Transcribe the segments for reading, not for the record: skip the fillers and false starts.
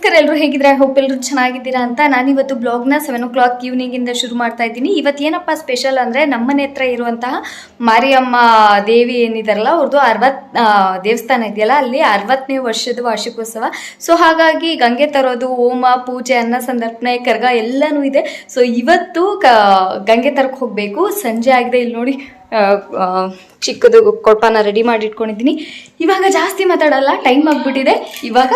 ನಮಸ್ಕಾರ ಎಲ್ಲರೂ ಹೇಗಿದ್ರೆ ಹೋಪ್ ಎಲ್ಲರೂ ಚೆನ್ನಾಗಿದ್ದೀರಾ ಅಂತ ನಾನಿವತ್ತು ಬ್ಲಾಗ್ನ 7 o'clock ಈವ್ನಿಂಗಿಂದ ಶುರು ಮಾಡ್ತಾ ಇದ್ದೀನಿ. ಇವತ್ತು ಏನಪ್ಪ ಸ್ಪೆಷಲ್ ಅಂದರೆ ನಮ್ಮನೆ ಹತ್ರ ಇರುವಂತಹ ಮಾರಿಯಮ್ಮ ದೇವಿ ಏನಿದಾರಲ್ಲ ಅವ್ರದ್ದು 60 ದೇವಸ್ಥಾನ ಇದೆಯಲ್ಲ, ಅಲ್ಲಿ 60ನೇ ವರ್ಷದ ವಾರ್ಷಿಕೋತ್ಸವ. ಸೊ ಹಾಗಾಗಿ ಗಂಗೆ ತರೋದು, ಹೋಮ, ಪೂಜೆ, ಅನ್ನ ಸಂದರ್ಪಣೆ, ಕರ್ಗ ಎಲ್ಲನೂ ಇದೆ. ಸೊ ಇವತ್ತು ಗಂಗೆ ತರಕ್ಕೆ ಹೋಗಬೇಕು. ಸಂಜೆ ಆಗಿದೆ, ಇಲ್ಲಿ ನೋಡಿ ಚಿಕ್ಕದು ಕೊಳಪಾನ ರೆಡಿ ಮಾಡಿ ಇಟ್ಕೊಂಡಿದ್ದೀನಿ. ಇವಾಗ ಜಾಸ್ತಿ ಮಾತಾಡಲ್ಲ, ಟೈಮ್ ಆಗಿಬಿಟ್ಟಿದೆ. ಇವಾಗ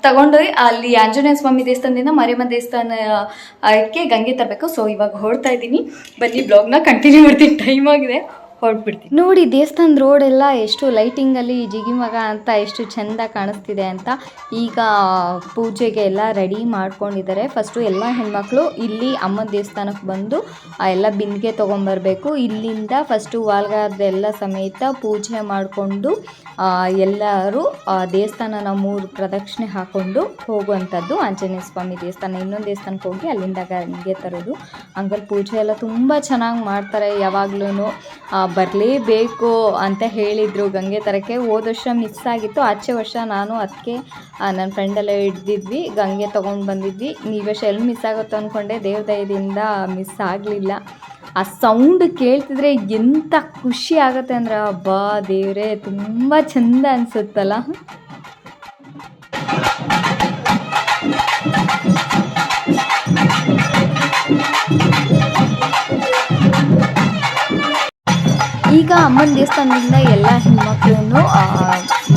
ತಗೊಂಡು ಅಲ್ಲಿ ಆಂಜನೇಯ ಸ್ವಾಮಿ ದೇವಸ್ಥಾನದಿಂದ ಮಾರಿಯಮ್ಮ ದೇವಸ್ಥಾನಕ್ಕೆ ಗಂಗೆ ತರಬೇಕು. ಸೊ ಇವಾಗ ಹೊರಡ್ತಾ ಇದ್ದೀನಿ, ಬನ್ನಿ ಬ್ಲಾಗ್ನ ಕಂಟಿನ್ಯೂ ಮಾಡ್ತೀನಿ. ಟೈಮ್ ಆಗಿದೆ, ಹೊರಟ್ಬಿಡ್ತೀನಿ. ನೋಡಿ ದೇವಸ್ಥಾನದ ರೋಡ್ ಎಲ್ಲ ಎಷ್ಟು ಲೈಟಿಂಗಲ್ಲಿ ಜಿಗಿಮಗ ಅಂತ ಎಷ್ಟು ಚೆಂದ ಕಾಣಿಸ್ತಿದೆ ಅಂತ. ಈಗ ಪೂಜೆಗೆ ಎಲ್ಲ ರೆಡಿ ಮಾಡ್ಕೊಂಡಿದ್ದಾರೆ. ಫಸ್ಟು ಎಲ್ಲ ಹೆಣ್ಮಕ್ಳು ಇಲ್ಲಿ ಅಮ್ಮನ ದೇವಸ್ಥಾನಕ್ಕೆ ಬಂದು ಎಲ್ಲ ಬಿಂದಿಗೆ ತೊಗೊಂಬರ್ಬೇಕು. ಇಲ್ಲಿಂದ ಫಸ್ಟು ವಾಲ್ಗಾರದೆಲ್ಲ ಸಮೇತ ಪೂಜೆ ಮಾಡಿಕೊಂಡು ಎಲ್ಲರೂ ದೇವಸ್ಥಾನನ 3 ಪ್ರದಕ್ಷಿಣೆ ಹಾಕ್ಕೊಂಡು ಹೋಗುವಂಥದ್ದು. ಆಂಜನೇಯ ಸ್ವಾಮಿ ದೇವಸ್ಥಾನ, ಇನ್ನೊಂದು ದೇವಸ್ಥಾನಕ್ಕೆ ಹೋಗಿ ಅಲ್ಲಿಂದ ಗಂಗೆ ತರೋದು. ಹಂಗಲ್ಲಿ ಪೂಜೆ ಎಲ್ಲ ತುಂಬ ಚೆನ್ನಾಗಿ ಮಾಡ್ತಾರೆ. ಯಾವಾಗ್ಲೂ ಬರಲೇಬೇಕು ಅಂತ ಹೇಳಿದರು ಗಂಗೆ ತರಕ್ಕೆ. ಹೋದ ವರ್ಷ ಮಿಸ್ ಆಗಿತ್ತು, ಆಚೆ ವರ್ಷ ನಾನು ಅದಕ್ಕೆ ನನ್ನ ಫ್ರೆಂಡೆಲ್ಲ ಹಿಡ್ದಿದ್ವಿ, ಗಂಗೆ ತೊಗೊಂಡು ಬಂದಿದ್ವಿ. ಈ ವರ್ಷ ಎಲ್ಲಿ ಮಿಸ್ ಆಗುತ್ತೋ ಅಂದ್ಕೊಂಡೆ, ದೇವ್ರ ದಯದಿಂದ ಮಿಸ್ ಆಗಲಿಲ್ಲ. ಆ ಸೌಂಡ್ ಕೇಳ್ತಿದ್ರೆ ಎಂಥ ಖುಷಿ ಆಗುತ್ತೆ ಅಂದರೆ, ಅಬ್ಬಾ ದೇವರೇ ತುಂಬ ಚೆಂದ ಅನಿಸುತ್ತಲ್ಲ. ಈಗ ಅಮ್ಮನ ದೇವಸ್ಥಾನದಿಂದ ಎಲ್ಲ ಹೆಣ್ಮಕ್ಳು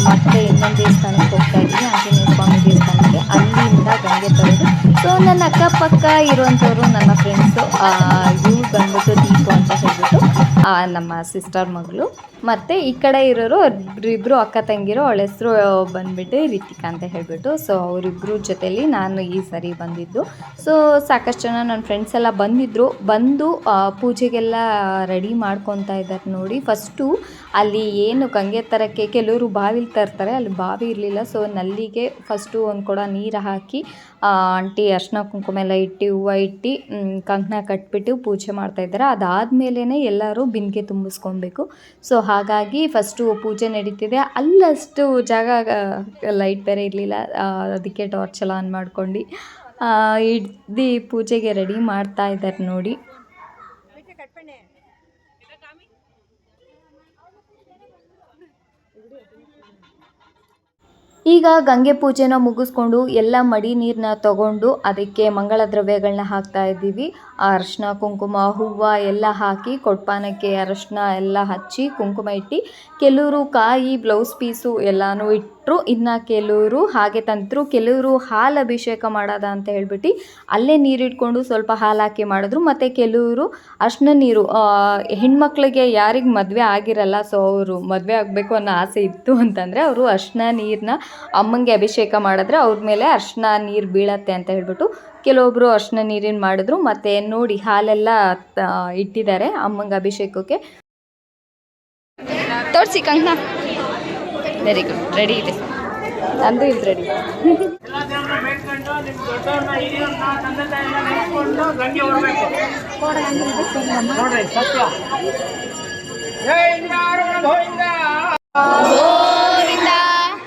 ಮತ್ತೆ ಇನ್ನೊಂದು ದೇವಸ್ಥಾನಕ್ಕೆ ಹೋಗ್ತಾ ಇದ್ದೀವಿ, ಆಂಜನೇಯ ಸ್ವಾಮಿ ದೇವಸ್ಥಾನಕ್ಕೆ. ಅಲ್ಲಿಂದ ಗಂಗೆ ತರೋದು. ಸೊ ನನ್ನ ಅಕ್ಕಪಕ್ಕ ಇರುವಂಥವ್ರು ನನ್ನ ಫ್ರೆಂಡ್ಸು. ಇವ್ರು ಬಂದ್ಬಿಟ್ಟು ದೀಪು ಅಂತ ಹೇಳ್ಬಿಟ್ಟು ನಮ್ಮ ಸಿಸ್ಟರ್ ಮಗಳು. ಮತ್ತು ಈ ಕಡೆ ಇರೋರು ಇಬ್ಬರು ಅಕ್ಕ ತಂಗಿರು, ಅವಳ ಹೆಸರು ಬಂದುಬಿಟ್ಟು ರಿತಿಕಾ ಅಂತ ಹೇಳ್ಬಿಟ್ಟು. ಸೊ ಅವರಿಬ್ಬರು ಜೊತೆಲಿ ನಾನು ಈ ಸರಿ ಬಂದಿದ್ದು. ಸೊ ಸಾಕಷ್ಟು ಜನ ನನ್ನ ಫ್ರೆಂಡ್ಸ್ ಎಲ್ಲ ಬಂದು ಪೂಜೆಗೆಲ್ಲ ರೆಡಿ ಮಾಡ್ಕೊತಾ ಇದ್ದಾರೆ ನೋಡಿ. ಫಸ್ಟು ಅಲ್ಲಿ ಏನು ಗಂಗೆ ತರಕ್ಕೆ ಕೆಲವರು ಬಾವಿಲಿ ತರ್ತಾರೆ, ಅಲ್ಲಿ ಬಾವಿ ಇರಲಿಲ್ಲ. ಸೊ ನಲ್ಲಿಗೆ ಫಸ್ಟು ಒಂದು ಕೊಡ ನೀರು ಹಾಕಿ ಆಂಟಿ ಅರ್ಶಿನ ಕುಂಕುಮ ಎಲ್ಲ ಇಟ್ಟು, ಹೂವು ಇಟ್ಟು, ಕಂಕಣ ಕಟ್ಬಿಟ್ಟು ಪೂಜೆ ಮಾಡ್ತಾಯಿದ್ದಾರೆ. ಅದಾದಮೇಲೆ ಎಲ್ಲರೂ ಬಿಂದಿಗೆ ತುಂಬಿಸ್ಕೊಬೇಕು. ಸೊ ಹಾಗಾಗಿ ಫಸ್ಟು ಪೂಜೆ ನಡೀತಿದೆ. ಅಲ್ಲಷ್ಟು ಜಾಗ ಲೈಟ್ ಬೇರೆ ಇರಲಿಲ್ಲ, ಅದಕ್ಕೆ ಟಾರ್ಚ್ ಎಲ್ಲ ಆನ್ ಮಾಡ್ಕೊಂಡು ಹಿಡ್ದು ಪೂಜೆಗೆ ರೆಡಿ ಮಾಡ್ತಾ ಇದ್ದಾರೆ ನೋಡಿ. ಈಗ ಗಂಗೆ ಪೂಜೆನ ಮುಗಿಸ್ಕೊಂಡು ಎಲ್ಲ ಮಡಿ ನೀರನ್ನ ತಗೊಂಡು ಅದಕ್ಕೆ ಮಂಗಳ ದ್ರವ್ಯಗಳನ್ನ ಹಾಕ್ತಾ ಇದ್ದೀವಿ. ಅರಶಿನ ಕುಂಕುಮ ಹೂವು ಎಲ್ಲ ಹಾಕಿ ಕೊಡ್ಪಾನಕ್ಕೆ ಅರಶಿನ ಎಲ್ಲ ಹಚ್ಚಿ ಕುಂಕುಮ ಇಟ್ಟು, ಕೆಲವರು ಕಾಯಿ ಬ್ಲೌಸ್ ಪೀಸು ಎಲ್ಲನೂ ಇಟ್ಟರು. ಇನ್ನು ಕೆಲವರು ಹಾಗೆ ತಂತರು, ಕೆಲವರು ಹಾಲು ಅಭಿಷೇಕ ಮಾಡೋದ ಅಂತ ಹೇಳ್ಬಿಟ್ಟು ಅಲ್ಲೇ ನೀರಿಟ್ಕೊಂಡು ಸ್ವಲ್ಪ ಹಾಲು ಹಾಕಿ ಮಾಡಿದ್ರು. ಮತ್ತು ಕೆಲವರು ಅರ್ಶಿನ ನೀರು, ಹೆಣ್ಮಕ್ಳಿಗೆ ಯಾರಿಗೆ ಮದುವೆ ಆಗಿರಲ್ಲ, ಸೊ ಅವರು ಮದುವೆ ಆಗಬೇಕು ಅನ್ನೋ ಆಸೆ ಇತ್ತು ಅಂತಂದರೆ ಅವರು ಅರ್ಶಿನ ನೀರನ್ನ ಅಮ್ಮಂಗೆ ಅಭಿಷೇಕ ಮಾಡಿದ್ರೆ ಅವ್ರ ಮೇಲೆ ಅರ್ಶಿನ ನೀರು ಬೀಳತ್ತೆ ಅಂತ ಹೇಳ್ಬಿಟ್ಟು ಕೆಲವೊಬ್ಬರು ಅರ್ಶಿನ ನೀರಿನ ಮಾಡಿದ್ರು. ಮತ್ತು ನೋಡಿ ಹಾಲೆಲ್ಲ ಇಟ್ಟಿದ್ದಾರೆ ಅಮ್ಮಂಗೆ ಅಭಿಷೇಕಕ್ಕೆ. ತೋರಿಸಿ ಕಂಕಣ. ವೆರಿ ಗುಡ್, ರೆಡಿ ಇದೆ, ನಂದು ಇದು ರೆಡಿ.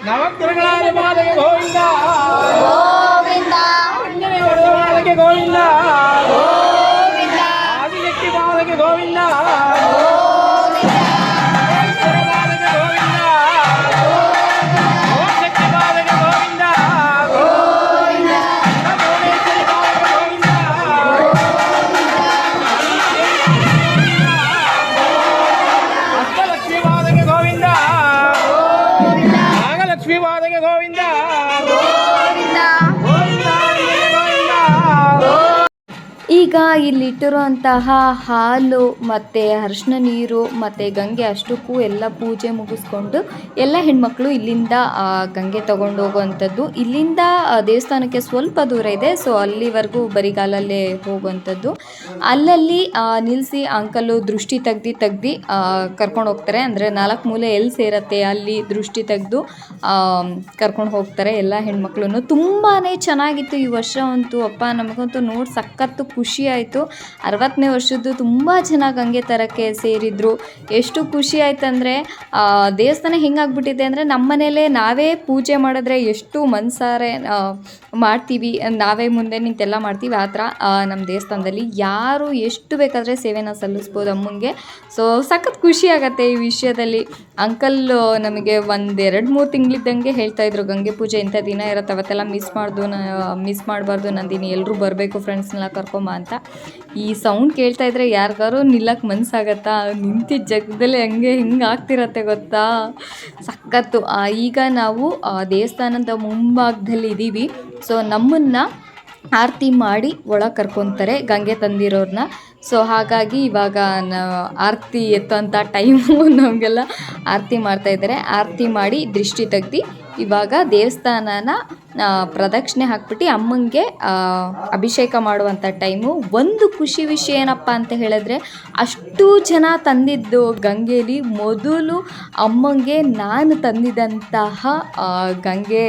ನವಗ್ರಹಗಳ ಮಾದಗೆ ಗೋವಿಂದ ಗೋವಿಂದ, ಅಂಜನೇಯ ಮಾದಗೆ ಗೋವಿಂದ ಗೋವಿಂದ, ಆದಿಶಕ್ತಿ ಮಾದಗೆ ಗೋವಿಂದ ಗೋವಿಂದ, ಮಾದಗೆ ಗೋವಿಂದ ಓಂಶಕ್ತಿ ಮಾದಗೆ ಗೋವಿಂದ ಗೋವಿಂದ, ಭುವನೇಶ್ವರಿ ಮಾದಗೆ ಗೋವಿಂದ ಅಷ್ಟಲಕ್ಷ್ಮಿ ಮಾದಗೆ ಗೋವಿಂದ ಲಕ್ಷ್ಮೀವಾದಗೆ ಗೋವಿಂದ ಗೋವಿಂದ ಗೋವಿಂದ ಗೋವಿಂದ. ಈಗ ಇಲ್ಲಿಟ್ಟಿರುವಂತಹ ಹಾಲು ಮತ್ತು ಅರಿಶಿನ ನೀರು ಮತ್ತು ಗಂಗೆ ಅಷ್ಟಕ್ಕೂ ಎಲ್ಲ ಪೂಜೆ ಮುಗಿಸ್ಕೊಂಡು ಎಲ್ಲ ಹೆಣ್ಮಕ್ಳು ಇಲ್ಲಿಂದ ಗಂಗೆ ತೊಗೊಂಡು ಹೋಗುವಂಥದ್ದು. ಇಲ್ಲಿಂದ ದೇವಸ್ಥಾನಕ್ಕೆ ಸ್ವಲ್ಪ ದೂರ ಇದೆ, ಸೊ ಅಲ್ಲಿವರೆಗೂ ಬರಿಗಾಲಲ್ಲೇ ಹೋಗುವಂಥದ್ದು. ಅಲ್ಲಲ್ಲಿ ನಿಲ್ಲಿಸಿ ಅಂಕಲು ದೃಷ್ಟಿ ತೆಗ್ದು ಕರ್ಕೊಂಡು ಹೋಗ್ತಾರೆ. ಅಂದರೆ 4 ಮೂಲೆ ಎಲ್ಲಿ ಸೇರತ್ತೆ ಅಲ್ಲಿ ದೃಷ್ಟಿ ತೆಗೆದು ಕರ್ಕೊಂಡು ಹೋಗ್ತಾರೆ ಎಲ್ಲ ಹೆಣ್ಮಕ್ಳು. ತುಂಬಾ ಚೆನ್ನಾಗಿತ್ತು ಈ ವರ್ಷ ಅಂತೂ. ಅಪ್ಪ ನಮಗಂತೂ ನೋಡಿ ಸಖತ್ತು ಖುಷಿ ಖುಷಿ ಆಯಿತು. 60ನೇ ವರ್ಷದ್ದು ತುಂಬ ಜನ ಗಂಗೆ ತರಕ್ಕೆ ಸೇರಿದ್ರು. ಎಷ್ಟು ಖುಷಿ ಆಯ್ತಂದರೆ ದೇವಸ್ಥಾನ ಹೆಂಗಾಗ್ಬಿಟ್ಟಿದೆ ಅಂದರೆ ನಮ್ಮ ಮನೇಲೇ ನಾವೇ ಪೂಜೆ ಮಾಡಿದ್ರೆ ಎಷ್ಟು ಮನಸಾರೆ ಮಾಡ್ತೀವಿ, ನಾವೇ ಮುಂದೆ ನಿಂತೆಲ್ಲ ಮಾಡ್ತೀವಿ. ಆ ಥರ ನಮ್ಮ ದೇವಸ್ಥಾನದಲ್ಲಿ ಯಾರು ಎಷ್ಟು ಬೇಕಾದರೆ ಸೇವೆನ ಸಲ್ಲಿಸ್ಬೋದು ಅಮ್ಮಂಗೆ. ಸೊ ಸಖತ್ ಖುಷಿ ಆಗುತ್ತೆ ಈ ವಿಷಯದಲ್ಲಿ. ಅಂಕಲ್ ನಮಗೆ 1-2-3 ತಿಂಗಳಿದ್ದಂಗೆ ಹೇಳ್ತಾಯಿದ್ರು, ಗಂಗೆ ಪೂಜೆ ಇಂಥ ದಿನ ಇರುತ್ತೆ ಅವತ್ತೆಲ್ಲ ಮಿಸ್ ಮಾಡಬಾರ್ದು ನಂದಿನಿ, ಎಲ್ಲರೂ ಬರಬೇಕು ಫ್ರೆಂಡ್ಸ್ನೆಲ್ಲ ಕರ್ಕೊಂಬ ಅಂತ. ಈ ಸೌಂಡ್ ಕೇಳ್ತಾ ಇದ್ರೆ ಯಾರಿಗಾರು ನಿಲ್ಲಕ್ಕೆ ಮನಸ್ಸಾಗತ್ತಾ? ನಿಂತಿದ್ದ ಜಾಗದಲ್ಲಿ ಹೆಂಗೆ ಆಗ್ತಿರತ್ತೆ ಗೊತ್ತಾ, ಸಖತ್ತು. ಈಗ ನಾವು ದೇವಸ್ಥಾನದ ಮುಂಭಾಗದಲ್ಲಿ ಇದ್ದೀವಿ. ಸೊ ನಮ್ಮನ್ನು ಆರತಿ ಮಾಡಿ ಒಳಗೆ ಕರ್ಕೊತಾರೆ ಗಂಗೆ ತಂದಿರೋರನ್ನ. ಸೊ ಹಾಗಾಗಿ ಇವಾಗ ಆರತಿ ಎತ್ತೋಂಥ ಟೈಮು ನಮಗೆಲ್ಲ ಆರತಿ ಮಾಡ್ತಾಯಿದ್ದಾರೆ. ಆರತಿ ಮಾಡಿ ದೃಷ್ಟಿ ತೆಗ್ದು ಇವಾಗ ದೇವಸ್ಥಾನನ ಪ್ರದಕ್ಷಿಣೆ ಹಾಕ್ಬಿಟ್ಟು ಅಮ್ಮಂಗೆ ಅಭಿಷೇಕ ಮಾಡುವಂಥ ಟೈಮು. ಒಂದು ಖುಷಿ ವಿಷಯ ಏನಪ್ಪ ಅಂತ ಹೇಳಿದ್ರೆ, ಅಷ್ಟು ಜನ ತಂದಿದ್ದು ಗಂಗೆಯಲ್ಲಿ ಮೊದಲು ಅಮ್ಮಂಗೆ ನಾನು ತಂದಿದ್ದಂತಹ ಗಂಗೆ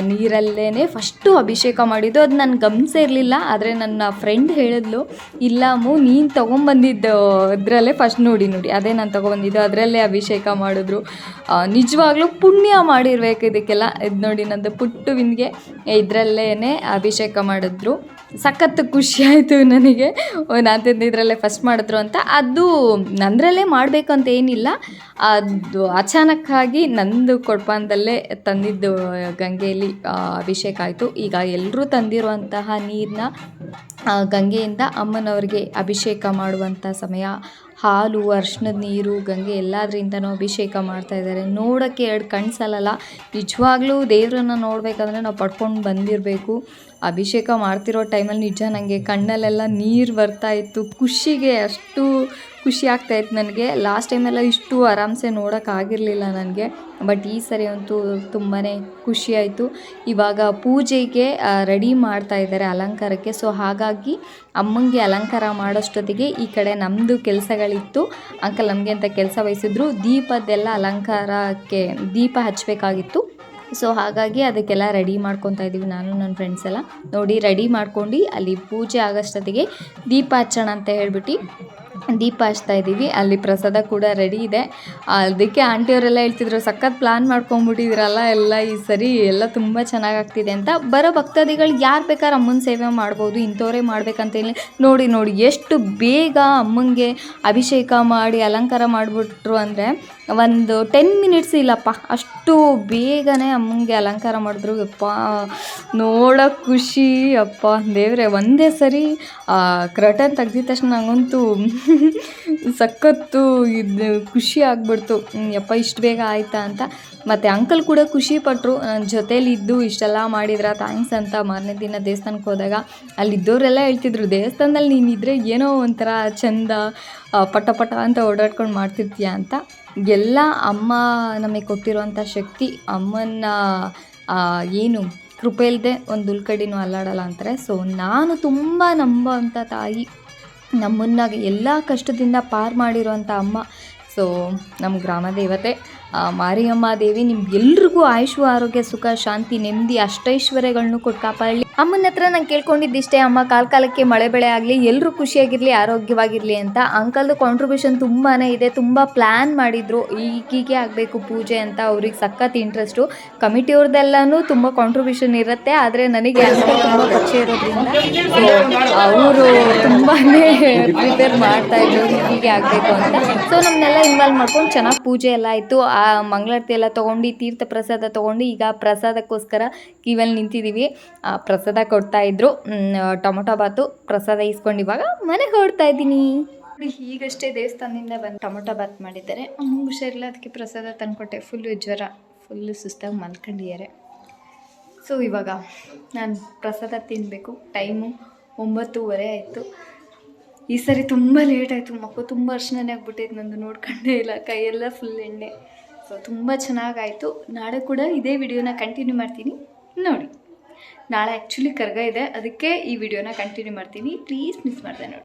ನೀರಲ್ಲೇ ಫಸ್ಟು ಅಭಿಷೇಕ ಮಾಡಿದ್ದು. ಅದು ನಾನು ಗಮನಿಸೇ ಇರಲಿಲ್ಲ. ಆದರೆ ನನ್ನ ಫ್ರೆಂಡ್ ಹೇಳಿದ್ಲು, ಇಲ್ಲ ಅಮ್ಮು ನೀನು ತೊಗೊಂಬಂದಿದ್ದು ಅದರಲ್ಲೇ ಫಸ್ಟ್ ನೋಡಿ ಅದೇ ನಾನು ತೊಗೊಬಂದಿದ್ದು, ಅದರಲ್ಲೇ ಅಭಿಷೇಕ ಮಾಡಿದ್ರು. ನಿಜವಾಗ್ಲೂ ಪುಣ್ಯ ಮಾಡಿರ್ಬೇಕು ಇದಕ್ಕೆಲ್ಲ. ಇದು ನೋಡಿ ನಂದು ಪುಟ್ಟು ವಿನ್ಗೆ ಇದರಲ್ಲೇ ಅಭಿಷೇಕ ಮಾಡಿದ್ರು. ಸಖತ್ತು ಖುಷಿ ಆಯಿತು ನನಗೆ, ನಾನು ತಿಂದಿದ್ರಲ್ಲೇ ಫಸ್ಟ್ ಮಾಡಿದ್ರು ಅಂತ. ಅದು ನಂದರಲ್ಲೇ ಮಾಡಬೇಕಂತ ಏನಿಲ್ಲ, ಅದು ಅಚಾನಕ್ಕಾಗಿ ನಂದು ಕೊಡ್ಪಾನದಲ್ಲೇ ತಂದಿದ್ದು ಗಂಗೆಯಲ್ಲಿ ಅಭಿಷೇಕ ಆಯಿತು. ಈಗ ಎಲ್ಲರೂ ತಂದಿರುವಂತಹ ನೀರನ್ನ ಗಂಗೆಯಿಂದ ಅಮ್ಮನವ್ರಿಗೆ ಅಭಿಷೇಕ ಮಾಡುವಂಥ ಸಮಯ. ಹಾಲು, ಅರ್ಶಿಣದ ನೀರು, ಗಂಗೆ ಎಲ್ಲದರಿಂದನೂ ಅಭಿಷೇಕ ಮಾಡ್ತಾಯಿದ್ದಾರೆ. ನೋಡೋಕ್ಕೆ 2 ಕಣ್ಣು ಸಾಲಲ್ಲ. ನಿಜವಾಗ್ಲೂ ದೇವರನ್ನ ನೋಡಬೇಕಂದ್ರೆ ನಾವು ಪಡ್ಕೊಂಡು ಬಂದಿರಬೇಕು. ಅಭಿಷೇಕ ಮಾಡ್ತಿರೋ ಟೈಮಲ್ಲಿ ನಿಜ ನನಗೆ ಕಣ್ಣಲ್ಲೆಲ್ಲ ನೀರು ಬರ್ತಾಯಿತ್ತು. ಖುಷಿಗೆ ಅಷ್ಟು ಖುಷಿ ಆಗ್ತಾಯಿತ್ತು ನನಗೆ. ಲಾಸ್ಟ್ ಟೈಮೆಲ್ಲ ಇಷ್ಟು ಆರಾಮ್ಸೆ ನೋಡೋಕ್ಕಾಗಿರಲಿಲ್ಲ ನನಗೆ. ಬಟ್ ಈ ಸರಿ ಅಂತೂ ತುಂಬಾ ಖುಷಿ ಆಯಿತು. ಇವಾಗ ಪೂಜೆಗೆ ರೆಡಿ ಮಾಡ್ತಾಯಿದ್ದಾರೆ ಅಲಂಕಾರಕ್ಕೆ. ಸೊ ಹಾಗಾಗಿ ಅಮ್ಮಂಗೆ ಅಲಂಕಾರ ಮಾಡೋಷ್ಟೊತ್ತಿಗೆ ಈ ಕಡೆ ನಮ್ಮದು ಕೆಲಸಗಳಿತ್ತು. ಅಂಕಲ್ ನಮಗೆ ಅಂತ ಕೆಲಸ ವಹಿಸಿದ್ರು. ದೀಪದ್ದೆಲ್ಲ ಅಲಂಕಾರಕ್ಕೆ ದೀಪ ಹಚ್ಚಬೇಕಾಗಿತ್ತು. ಸೊ ಹಾಗಾಗಿ ಅದಕ್ಕೆಲ್ಲ ರೆಡಿ ಮಾಡ್ಕೊತಾ ಇದ್ದೀವಿ ನಾನು ನನ್ನ ಫ್ರೆಂಡ್ಸ್ ಎಲ್ಲ. ನೋಡಿ ರೆಡಿ ಮಾಡ್ಕೊಂಡು ಅಲ್ಲಿ ಪೂಜೆ ಆಗೋಷ್ಟೊತ್ತಿಗೆ ದೀಪ ಹಚ್ಚೋಣ ಅಂತ ಹೇಳ್ಬಿಟ್ಟು ದೀಪ ಹಚ್ತಾ ಇದ್ದೀವಿ. ಅಲ್ಲಿ ಪ್ರಸಾದ ಕೂಡ ರೆಡಿ ಇದೆ. ಅದಕ್ಕೆ ಆಂಟಿಯವರೆಲ್ಲ ಹೇಳ್ತಿದ್ರು, ಸಖತ್ ಪ್ಲ್ಯಾನ್ ಮಾಡ್ಕೊಂಬಿಟ್ಟಿದ್ರಲ್ಲ ಎಲ್ಲ ಈ ಸರಿ, ಎಲ್ಲ ತುಂಬ ಚೆನ್ನಾಗಾಗ್ತಿದೆ ಅಂತ. ಬರೋ ಭಕ್ತಾದಿಗಳು ಯಾರು ಬೇಕಾದ್ರೆ ಅಮ್ಮನ ಸೇವೆ ಮಾಡ್ಬೋದು, ಇಂಥವರೇ ಮಾಡ್ಬೇಕಂತೇಳಿ ನೋಡಿ ಎಷ್ಟು ಬೇಗ ಅಮ್ಮಂಗೆ ಅಭಿಷೇಕ ಮಾಡಿ ಅಲಂಕಾರ ಮಾಡಿಬಿಟ್ರು ಅಂದರೆ ಒಂದು 10 ಮಿನಿಟ್ಸ್ ಇಲ್ಲಪ್ಪ, ಅಷ್ಟು ಬೇಗನೆ ಅಮ್ಮಂಗೆ ಅಲಂಕಾರ ಮಾಡಿದ್ರು. ಯಪ್ಪ ನೋಡೋಕೆ ಖುಷಿ, ಅಪ್ಪ ದೇವರೇ. ಒಂದೇ ಸರಿ ಕ್ರಟನ್ ತೆಗ್ದಿದ ತಕ್ಷಣ ನಂಗಂತೂ ಸಖತ್ತು ಇದು ಖುಷಿ ಆಗ್ಬಿಡ್ತು. ಯಪ್ಪ ಇಷ್ಟು ಬೇಗ ಆಯಿತಾ ಅಂತ. ಮತ್ತು ಅಂಕಲ್ ಕೂಡ ಖುಷಿಪಟ್ಟರು, ನನ್ನ ಜೊತೇಲಿ ಇದ್ದು ಇಷ್ಟೆಲ್ಲ ಮಾಡಿದ್ರ ಥ್ಯಾಂಕ್ಸ್ ಅಂತ. ಮಾರನೇ ದಿನ ದೇವಸ್ಥಾನಕ್ಕೆ ಹೋದಾಗ ಅಲ್ಲಿದ್ದವರೆಲ್ಲ ಹೇಳ್ತಿದ್ರು, ದೇವಸ್ಥಾನದಲ್ಲಿ ನೀನಿದ್ರೆ ಏನೋ ಒಂಥರ ಚಂದ ಪಟ ಅಂತ ಓಡಾಡ್ಕೊಂಡು ಮಾಡ್ತಿರ್ತೀಯ ಅಂತ. ಎಲ್ಲ ಅಮ್ಮ ನಮಗೆ ಕೊಟ್ಟಿರುವಂಥ ಶಕ್ತಿ, ಅಮ್ಮನ ಏನು ಕೃಪೆ ಇಲ್ಲದೆ ಒಂದು ಉಲ್ಕಡಿನೂ ಅಲ್ಲಾಡಲ್ಲ ಅಂತಾರೆ. ಸೊ ನಾನು ತುಂಬ ನಂಬೋವಂಥ ತಾಯಿ, ನಮ್ಮನ್ನ ಎಲ್ಲ ಕಷ್ಟದಿಂದ ಪಾರು ಮಾಡಿರುವಂಥ ಅಮ್ಮ. ಸೊ ನಮ್ಮ ಗ್ರಾಮ ದೇವತೆ ಮಾರಿಯಮ್ಮ ದೇವಿ ನಿಮ್ಗೆಲ್ರಿಗೂ ಆಯುಷು, ಆರೋಗ್ಯ, ಸುಖ, ಶಾಂತಿ, ನೆಮ್ಮದಿ, ಅಷ್ಟೈಶ್ವರ್ಯಗಳನ್ನು ಕೊಟ್ಟು ಕಾಪಾಡಲಿ. ಅಮ್ಮನ ಹತ್ರ ನಾನು ಕೇಳ್ಕೊಂಡಿದ್ದಿಷ್ಟೇ, ಅಮ್ಮ ಕಾಲಕ್ಕೆ ಮಳೆ ಬೆಳೆ ಆಗಲಿ, ಎಲ್ಲರೂ ಖುಷಿಯಾಗಿರಲಿ, ಆರೋಗ್ಯವಾಗಿರಲಿ ಅಂತ. ಅಂಕಲ್ದು ಕಾಂಟ್ರಿಬ್ಯೂಷನ್ ತುಂಬಾ ಇದೆ. ತುಂಬ ಪ್ಲ್ಯಾನ್ ಮಾಡಿದರು, ಹೀಗೆ ಆಗಬೇಕು ಪೂಜೆ ಅಂತ. ಅವ್ರಿಗೆ ಸಖತ್ ಇಂಟ್ರೆಸ್ಟು. ಕಮಿಟಿಯವ್ರದ್ದೆಲ್ಲನೂ ತುಂಬ ಕಾಂಟ್ರಿಬ್ಯೂಷನ್ ಇರುತ್ತೆ. ಆದರೆ ನನಗೆ ಅಂಕಲ್ ತುಂಬ ಪರಿಚಯ ಇರೋದ್ರಿಂದ ಅವರು ತುಂಬಾ ಪ್ರಿಪೇರ್ ಮಾಡ್ತಾಯಿದ್ರು ಹೀಗೆ ಆಗಬೇಕು ಅಂತ. ಸೊ ನಮ್ಮನ್ನೆಲ್ಲ ಇನ್ವಾಲ್ವ್ ಮಾಡ್ಕೊಂಡು ಚೆನ್ನಾಗಿ ಪೂಜೆ ಎಲ್ಲ ಆಯಿತು. ಮಂಗಳಾರತಿ ಎಲ್ಲ ತೊಗೊಂಡು ತೀರ್ಥ ಪ್ರಸಾದ ತೊಗೊಂಡು ಈಗ ಪ್ರಸಾದಕ್ಕೋಸ್ಕರ ಕ್ಯೂವಲ್ಲಿ ನಿಂತಿದ್ದೀವಿ. ಪ್ರಸಾದ ಕೊಡ್ತಾಯಿದ್ರು, ಟೊಮೊಟೊ ಬಾತು ಪ್ರಸಾದ ಇಸ್ಕೊಂಡು ಇವಾಗ ಮನೆಗೆ ಹೊರಡ್ತಾ ಇದ್ದೀನಿ. ಈಗಷ್ಟೇ ದೇವಸ್ಥಾನದಿಂದ ಬಂದು ಟೊಮೊಟೊ ಬಾತ್ ಮಾಡಿದ್ದಾರೆ. ಅಮ್ಮಂಗೆ ಹುಷಾರಿಲ್ಲ, ಅದಕ್ಕೆ ಪ್ರಸಾದ ತಂದುಕೊಟ್ಟೆ. ಫುಲ್ಲು ಜ್ವರ, ಫುಲ್ಲು ಸುಸ್ತಾಗಿ ಮಲ್ಕೊಂಡಿದ್ದಾರೆ. ಸೊ ಇವಾಗ ನಾನು ಪ್ರಸಾದ ತಿನ್ನಬೇಕು. ಟೈಮು 9:30 ಆಯಿತು. ಈ ಸರಿ ತುಂಬ ಲೇಟ್ ಆಯಿತು. ಮಕ್ಕಳು ತುಂಬ ಅರ್ಶನೇ ಆಗ್ಬಿಟ್ಟಿತ್ತು ನಂದು, ನೋಡ್ಕೊಂಡೇ ಇಲ್ಲ, ಕೈಯೆಲ್ಲ ಫುಲ್ ಎಣ್ಣೆ. ಸೊ ತುಂಬ ಚೆನ್ನಾಗಾಯಿತು. ನಾಳೆ ಕೂಡ ಇದೇ ವಿಡಿಯೋನ ಕಂಟಿನ್ಯೂ ಮಾಡ್ತೀನಿ ನೋಡಿ. ನಾಳೆ ಆ್ಯಕ್ಚುಲಿ ಕರ್ಗ ಇದೆ, ಅದಕ್ಕೆ ಈ ವಿಡಿಯೋನ ಕಂಟಿನ್ಯೂ ಮಾಡ್ತೀನಿ. ಪ್ಲೀಸ್ ಮಿಸ್ ಮಾಡಿದೆ ನೋಡಿ.